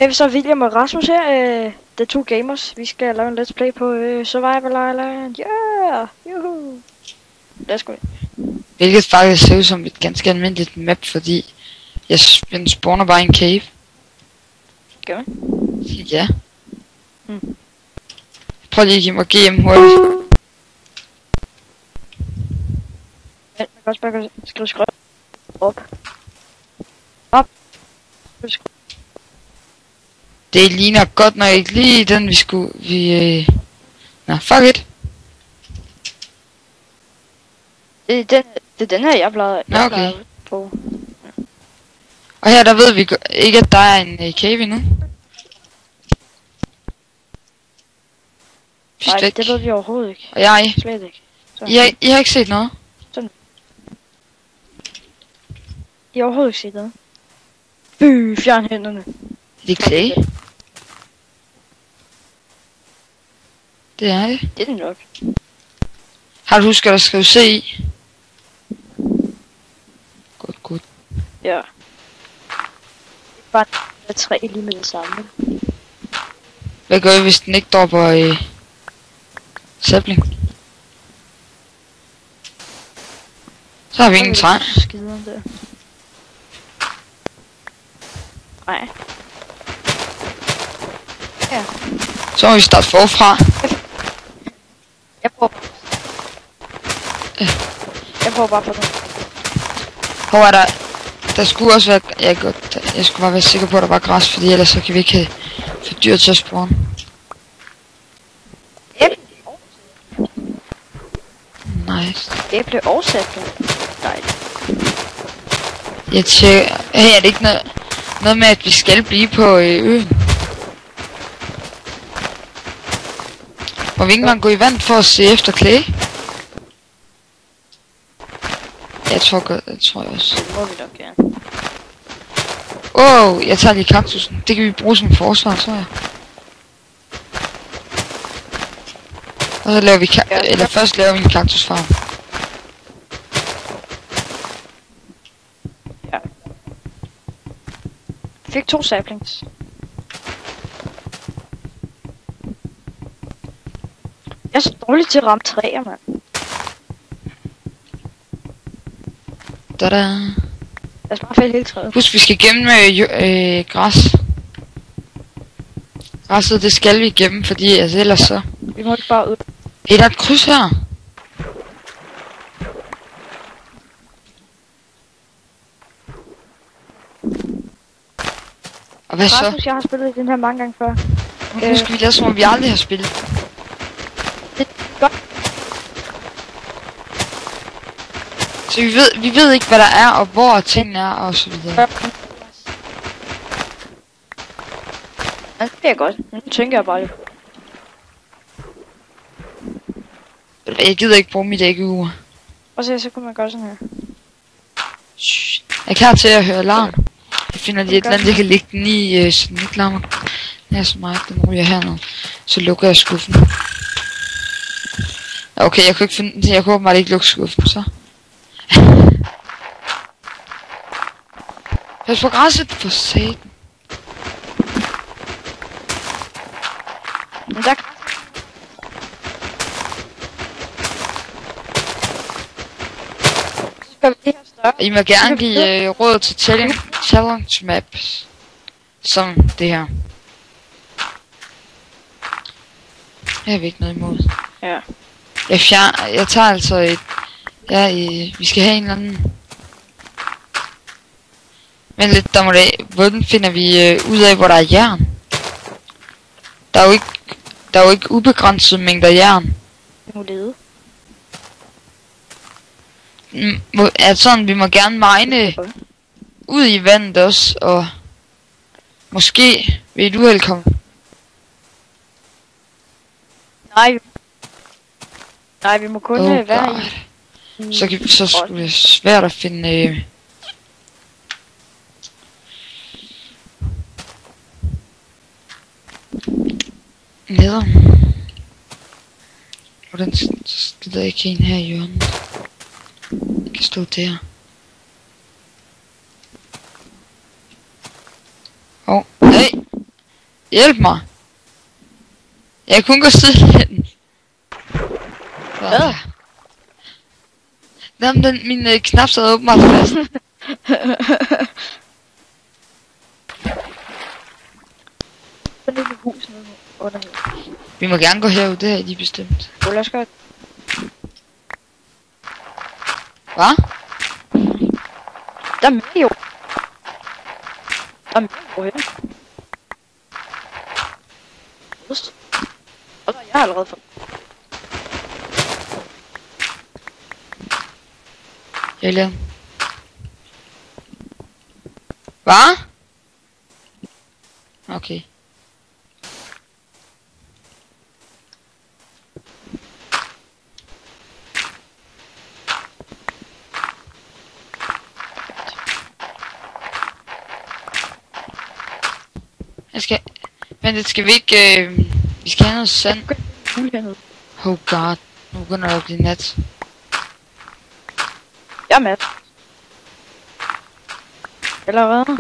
Hey, så William og Rasmus her, The Two Gamers. Vi skal lave en let's play på Survival Island. Yeah! Juhu! Let's go. Hvilket faktisk ser ud som et ganske almindeligt map, fordi den spawner bare i en cave. Gør man? Ja. Prøv lige at give mig GM hurtigt. Ja, man kan også bare skrive skrøb op. Op. Det ligner godt nok ikke lige den vi skulle... Nå, fuck it. Det er den her, jeg plejer på. Og her der ved vi ikke, at der er en cave endnu. Nej, det ved vi overhovedet ikke. Og jeg... Slet ikke. I har ikke set noget? Sådan. I har overhovedet ikke set noget. Fjern hænderne. Det er clay. Det er det. Det er det nok. Har du husket at skrive C i? Godt. Ja. Bare 3 lige med det samme. Hvad gør I, hvis den ikke dropper sapling? Så har vi ingen træ. Skideren der. Nej. Ja. Så må vi starte forfra. Jeg prøver bare på den. Hvor er der skulle også være... Jeg skulle bare være sikker på, at der var græs, fordi ellers så kan vi ikke have for dyr til at spawn. Nice. Æble og sætning. Nej. Jeg tjekker... Hey, er det ikke noget med, at vi skal blive på øen? Må vi ikke engang gå i vand for at se efter clay? Jeg tror jeg også. Det må vi nok gerne. Wow, jeg tager lige kaktusen. Det kan vi bruge som forsvar, tror jeg. Og så laver vi først laver vi en kaktusfarm. Ja. Fik 2 saplings. Jeg er så dårlig til at ramme træer, mand. Da-da. Jeg skal bare fælde hele træet. Husk, vi skal gemme græs. Græsset, det skal vi gemme, fordi altså, ellers så... Vi må ikke bare ud. Hey, der er et kryds her. Og hvad så? Rasmus, jeg har spillet den her mange gange før. Nu skal vi lade som om vi aldrig har spillet. Det er godt. Så vi ved ikke, hvad der er, og hvor tingene er, og så videre. Ja, det er godt. Nu tænker jeg bare lidt. Jeg gider ikke bruge mit æggeur. Og så kunne man gøre sådan her. Jeg er klar til at høre alarm. Jeg finder lige et eller andet, jeg kan lægge den i, så den ikke larmer. Den er så meget, den ryger hernede. Så lukker jeg skuffen. Okay, jeg kunne ikke finde den, jeg kunne åbenbart ikke lukke skuffen, så. Pas på græsset for satan. Men der skal vi det her større. I må gerne give råd til challenge maps. Som det her. Det har vi ikke noget imod. Ja. Jeg tager altså et... vi skal have en eller anden... Men lidt, hvordan finder vi ud af, hvor der er jern? Der er jo ikke ubegrænset mængder jern. Vi må lede. Er sådan, vi må gerne mine ud i vandet også, og måske ved et uheld komme. Nej, vi må kun være i... Så skulle det svært at finde... Neder. Hvordan skal der ikke en her i hjørnet? Jeg kan stå der. Hey! Hjælp mig. Jeg kunne gå sidelænden. Hvad? Jamen, min knap sad åbenbart fast. Den er i huset nede under her. Vi må gerne gå herud, det er de bestemt. Lad os gøre. Hvad? Der er mere jo. Der er mere jo her. Just. Og der er jeg allerede for. Jeg laver. Hvad? Okay. Jeg skal... Men det skal vi ikke... vi skal have noget sand. Oh god. Nu begynder det at blive nat. Jeg er med. Eller hvad?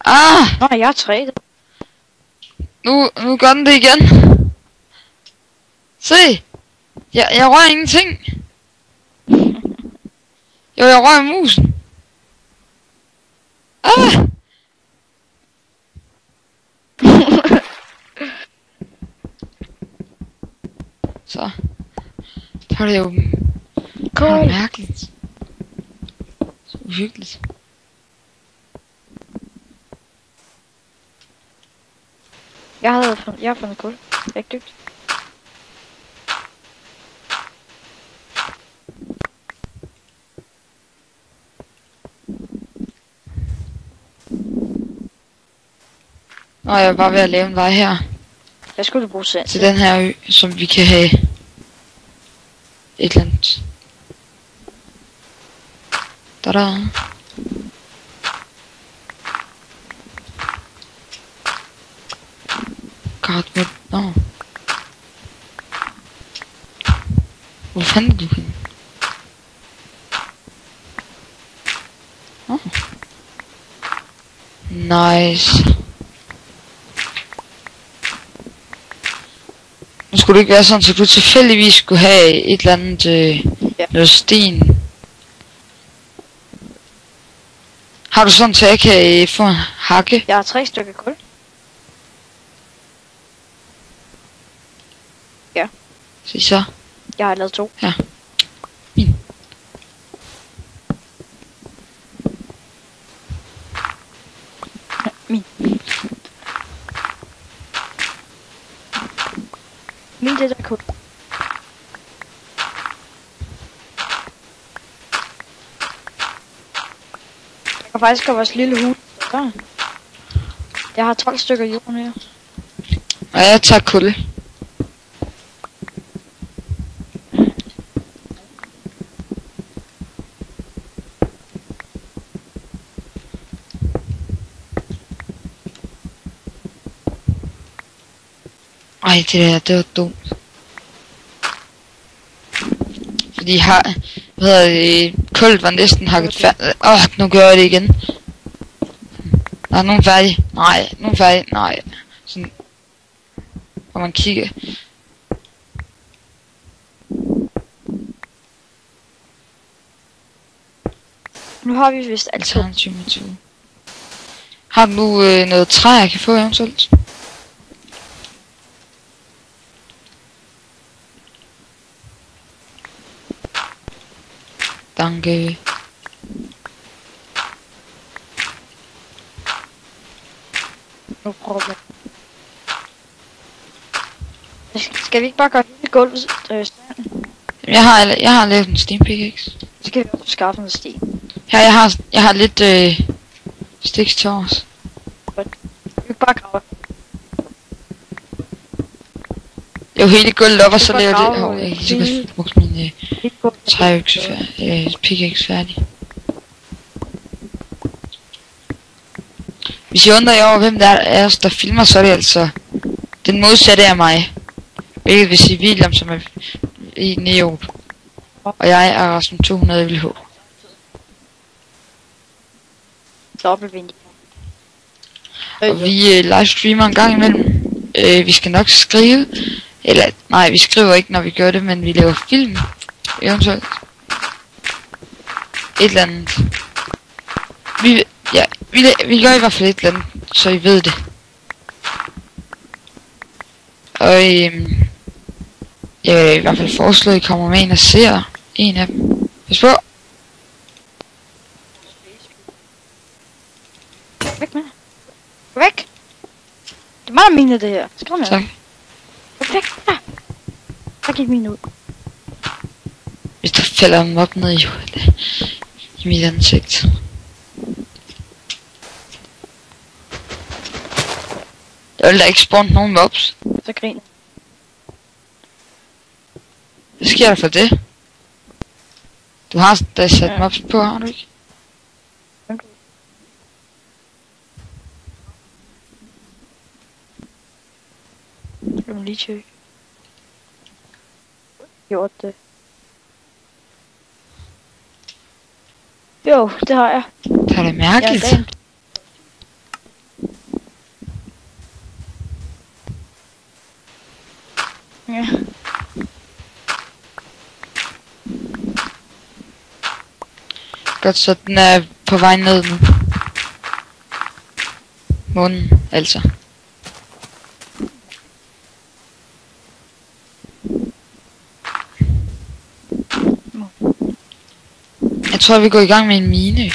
Ah! Nå, jeg er 3. Nu gør den det igen. Se! Jeg rører ingenting. Jo, jeg rører musen. Ah! Så. Det var det jo... Cool. Mærkeligt. Så uhyggeligt. Jeg har fundet kul. Jeg er ikke dybt. Nå, jeg er bare ved at lave en vej her. Jeg skulle bruge sand Til den her ø, som vi kan have et eller andet. Da-da. God, nå. Hvor fanden er du henne? Oh. Nice. Nu skulle det ikke være sådan, så du tilfældigvis skulle have et eller andet noget sten. Har du sådan, så jeg kan få en hakke? Jeg har 3 stykker kul. Ja. Se så. Jeg har lavet 2. Ja. Min. Min det der kul. Jeg kan faktisk gøre vores lille hus. Der. Jeg har 12 stykker jord her. Og jeg tager kul. Ej, det var dumt. Fordi kullet var næsten hakket færdigt. Nu gør jeg det igen. Der er nogen færdig. Nej, nogen færdig. Nej. Sådan. Og man kigger. Nu har vi vist alt. Har du noget træ, jeg kan få eventuelt? Danke. No problem. Skal vi ikke bare gøre hele gulvet stand? Jeg har lavet en steam pickaxe. Så skal vi også skaffe noget sten. Ja, jeg har lidt sticks til os. Vi kan bare grave. Jo, hele gulvet op, og så laver det. Jeg kan sikkert bruge min pickaxe færdig. Hvis I undrer jer over, hvem der er os, der filmer, så er det altså den modsatte af mig. Hvilket vil sige William, som er i Neop. Og jeg er Rasmus 200 LH. Dobbeltvind. Og vi livestreamer en gang imellem. Vi skal nok skrive. Eller, nej, vi skriver ikke, når vi gør det, men vi laver film. Eventuelt. Et eller andet. Vi gør i hvert fald et eller andet, så I ved det. Og jeg vil i hvert fald foreslå, at I kommer med ind og ser en af dem. Pas på. Væk med. Væk! Det er meget mine, det her. Skriv ned. Tak. Væk! Ja. Der gik min ud. Hvis der falder en mob ned i mit ansigt. Der vil da ikke spawne nogen mobs. Så griner. Hvad sker der for det? Du har da sat mobs på, har du ikke? Jeg må lige tjekke. Gjort det. Jo, det har jeg. Det er da mærkeligt. Ja. Godt, så den er på vej ned nu. Månen, altså. Jeg tror, vi går i gang med en mine.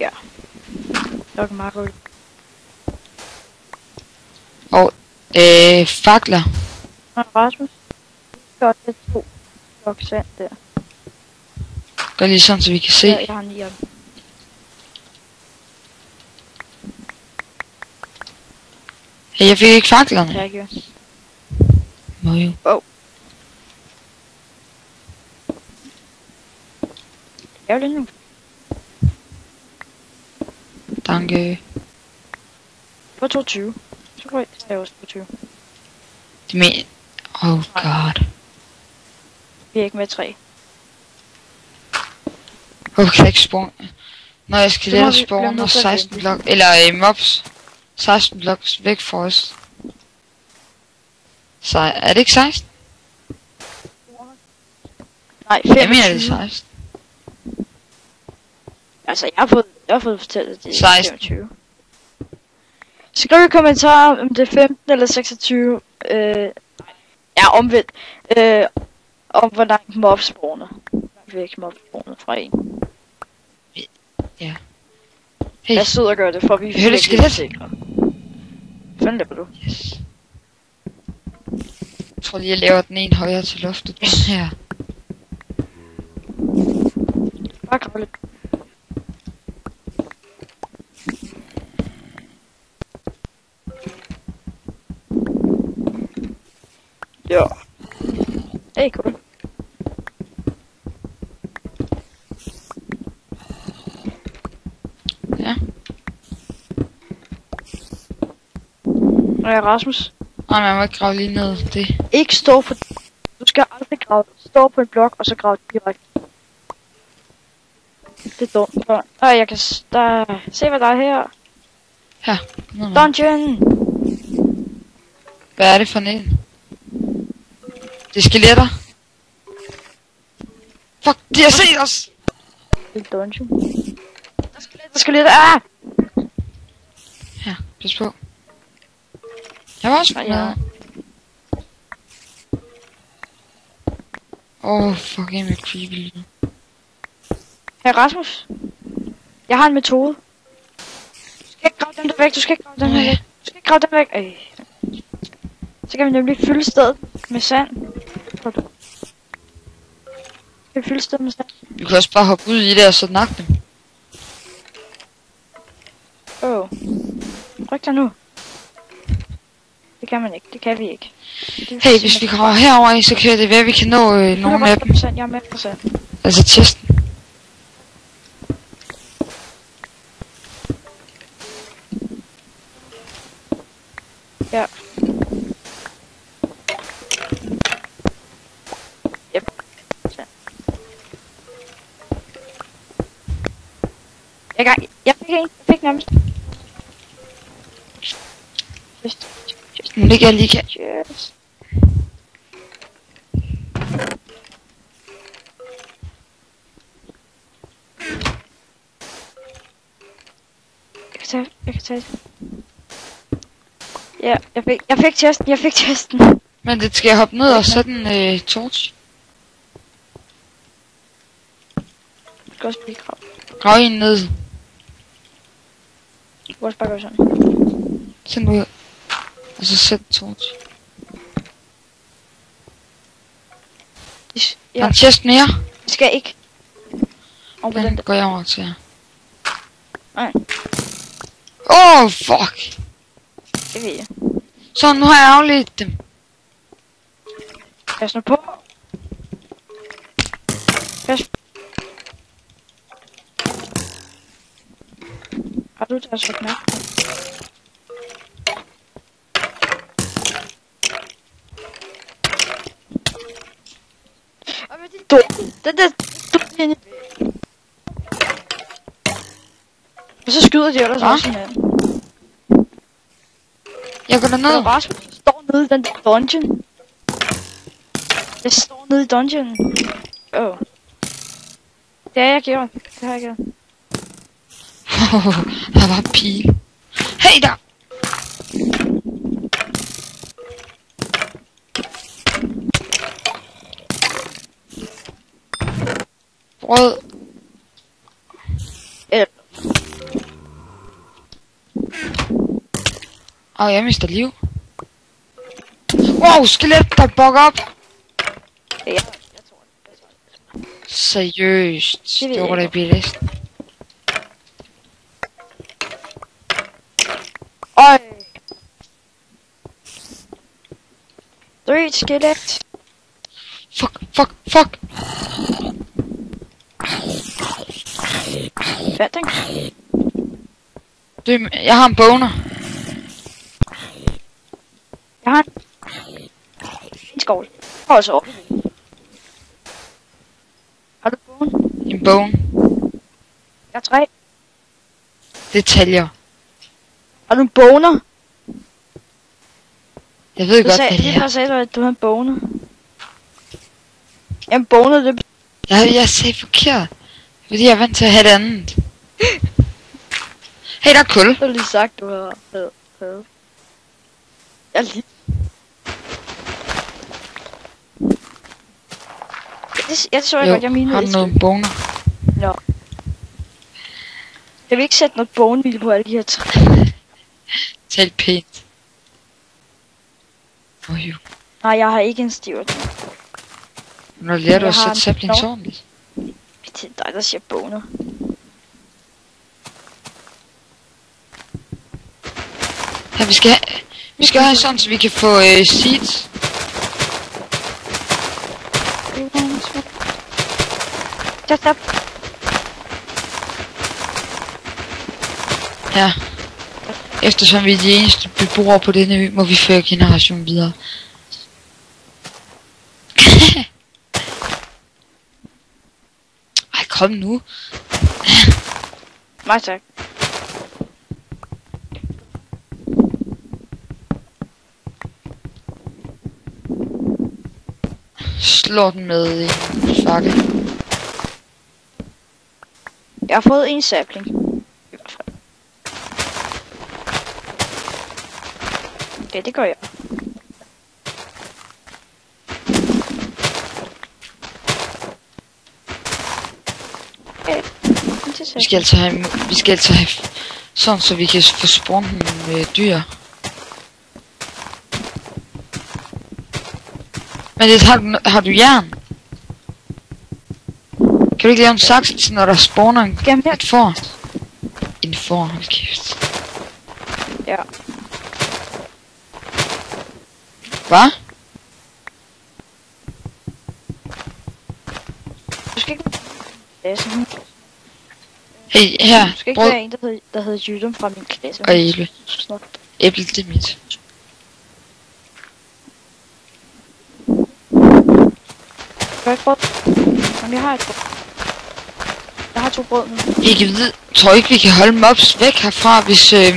Ja. Nok meget godt. Og, fakler. Rasmus. Godt, det er 2 blok sand der. Gør lige sådan, så vi kan se. Ja, jeg har 9 af dem. Hey, jeg fik ikke faklerne. Ja, jeg gjorde. Må jo. Åh. Jeg er jo lidt nu. Danke. På 22. Så går jeg også på 20. Det men... Oh god. Vi er ikke med 3. Okay, ikke spawn. Når jeg skal Så må lade vi blive spawn og nødt til at 16 vente. blok, eller mobs. 16 bloks væk for os. Så er det ikke 16? Nej, 25. Jeg mener det er 16. Altså, jeg har fået fortalt, at det er 16. 25. Skriv i kommentarer, om det er 15 eller 26. Ja, omvendt. Om hvor langt mob spawner. Væk mob spawner fra en. Ja. Hey. Jeg sidder og gør det, for vi Hør det skelet. sikre. Sådan laver du. Yes. Jeg tror lige, jeg laver den en højere til loftet. Den her. Bare grav lidt. Ja. Hey, cool. Ja. Og jeg er Rasmus. Nej, man må ikke grave lige ned. Det. Ikke stå på... Du skal aldrig grave. Stå på en blok, og så grave direkte. Det er dumt. Og jeg kan... Se hvad der er her. Her. Ned med. Dungeon! Hvad er det for en? Det er skeletter. Fuck, de har set os! Det er dungeon. Der skal lidt... Ah! Her, pas på. Jeg var også med. Ja. Fucking med creepy lyd. Hey Rasmus. Jeg har en metode. Du skal ikke grave dem der væk. Du skal ikke grave dem her væk. Du skal ikke grave dem væk. Så kan vi nemlig fylde stedet med sand. Kan vi fylde stedet med sand? Vi kan også bare hoppe ud i det og så nakke dem. Ryk dig nu. Det kan man ikke. Det kan vi ikke. Hey, hvis vi kommer herover i, så kan det være, at vi kan nå nogle af dem. Jeg er med på sand. Altså chesten. Ja. Yep. Så. Jeg fik nærmest. Just. Nu ligger jeg lige kan. Just. Jeg kan tage det. Ja, jeg fik testen. Men det skal jeg hoppe ned og sætte en torch. Jeg skal også blive grav. Grav en ned. Jeg skal også bare gøre sådan. Send ud. Og så sæt en torch. Der er en chest mere. Det skal ikke. Over på den Den der. går jeg over til her. Nej, Åh, fuck. det ved jeg. Så nu har jeg afledt dem. Pas nu på. Pas. Har du deres sat med? Og hvad er det dumme? Den der dumme. Og så skyder de ellers Hva? også hinanden. Jeg går derned. Rasmus står nede i den der dungeon. Jeg står nede i dungeon. Åh. Det har jeg gjort. Det har jeg gjort. Der var pil. Hey der! Brød. Jeg mister liv. Wow, skelet, der bukker op. Ja, jeg tror det. Seriøst. Det ved Det var jeg da ikke. billigst. Øj. Der er et skelet. Fuck. Hvad den? Jeg har en boner. Jeg har en skål. Og så. Har du bogen? En bone. Jeg har 3. Detaljer. Har du en boner? Jeg ved Du godt, sagde, hvad det lige er. før sagde du, at du havde en boner. Jamen boner, det Jeg sagde forkert. Fordi jeg er vant til at have det andet. Hey, der er kul. har du lige sagt, du havde. Jeg lige. Jeg tror jeg godt, jeg minede har du noget boner? Nå. Jeg vil ikke sætte noget bonevil på alle de her træ. Tal pænt. Jo. Nej, jeg har ikke en stivert. Når lærer du Jeg at har sætte en saplings blok. ordentligt? Det er dig, der siger boner. Ja, vi skal have sådan, så vi kan få seeds. Just up. Ja. Eftersom vi er de eneste beboere på denne ø, må vi føre generationen videre. Ej, kom nu. Nej, tak. Slår den med en fakkel. Jeg har fået en sapling. I hvert fald. Okay, det gør jeg. Okay. Vi skal altså have sådan, så vi kan få spawnet med dyr. Men det har du jern? Kan du ikke lave en saks til, når der spawner et får? En får, hold kæft. Ja. Hvad? Du skal ikke klasse. Hey, her, Du skal ikke brød være en, der hedder Jylland fra min klasse. og æble. Snot. Æble, det er mit. har ikke brød. Jamen, jeg har et brød. Jeg har 2 brød nu. Jeg tror ikke, vi kan holde mobs væk herfra, hvis hvad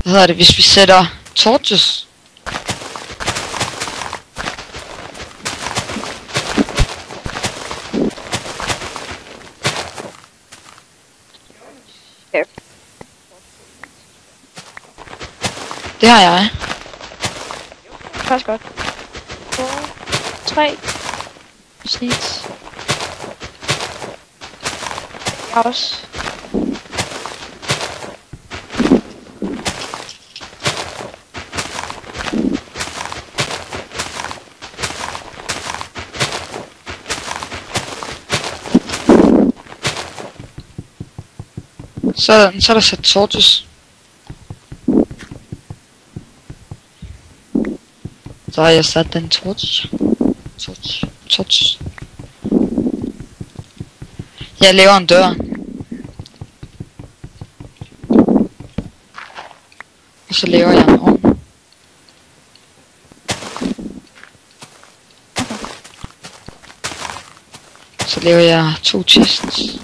hedder det, hvis vi sætter torches. Ja. Det har jeg. Faktisk godt. 2, 3 seeds. Jeg har også. Sådan, så er der sat torches. Så har jeg sat den torch. Torch. Jeg laver en dør. Og så laver jeg en ovn. Så laver jeg 2 chests.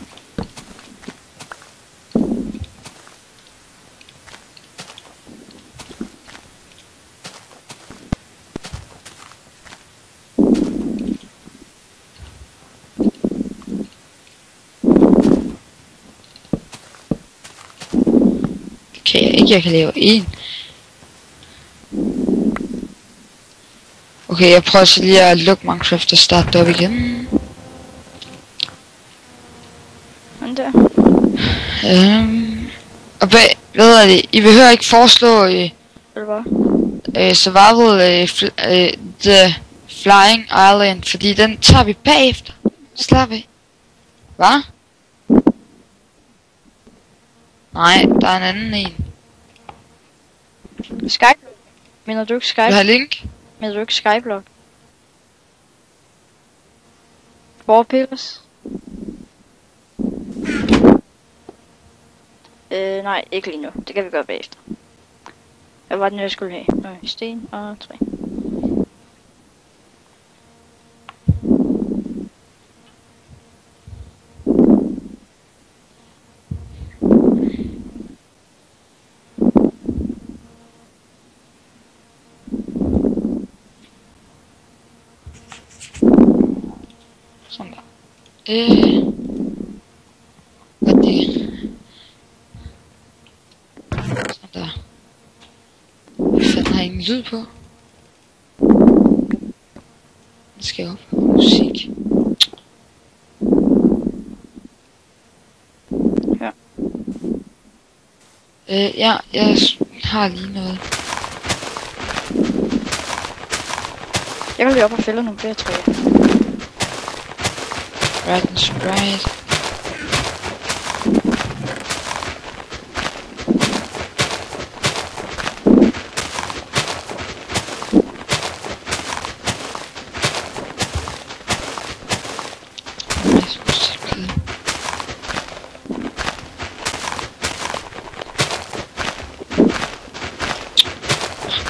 Kan jeg ikke, jeg kan lave 1. Okay, jeg prøver så lige at lukke Minecraft og starte det op igen. Sådan der. Og hvad er det? I behøver ikke foreslå Eller hvad? survival the flying island, fordi den tager vi bagefter. Slap af. Hvad? Nej, der er en anden en. Skype. Mener du ikke Du Skype? har link? Mener du ikke Skyblock? Hvor pillers? Nej, ikke lige nu. Det kan vi gøre bagefter. Hvad var det nu, jeg skulle have? Sten og træ. Sådan der. Hvad er det? Sådan der. Hvad fanden har jeg ingen lyd på? Den skal op. Musik. Ja. Ja, jeg har lige noget. Jeg kan lige op og fælde nogle flere træer. Right and Sprite.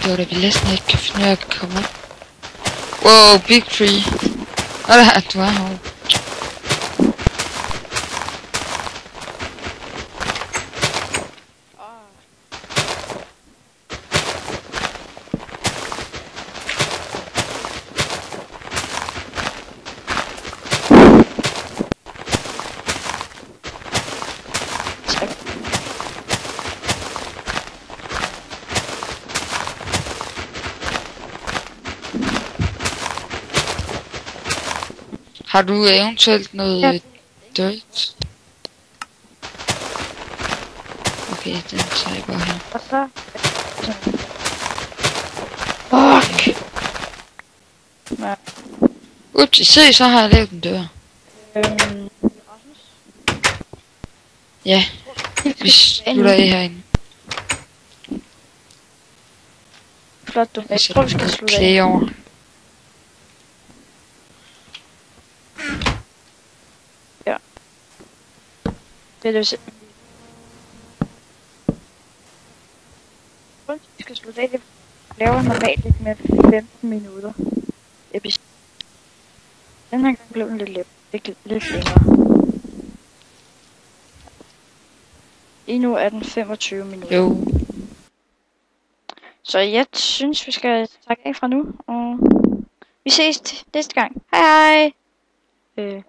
Det var da vi næsten ikke kan finde ud af at komme op. Wow, big tree. Og der er du er herovre. Har du eventuelt noget dirt? Okay, den tager jeg bare her. Og så... Fuck! Ja. Ups, se, så har jeg lavet en dør. Ja, vi slutter af herinde. Flot, du. Jeg tror, vi skal slutte af. Klæde over. Ja. Det er det, vi skal slutte af. Det laver normalt lidt med 15 minutter episode. Den her gang blev den lidt længere. Lige nu er den 25 minutter. Jo. Så jeg synes, vi skal takke af fra nu, og vi ses næste gang. Hej hej!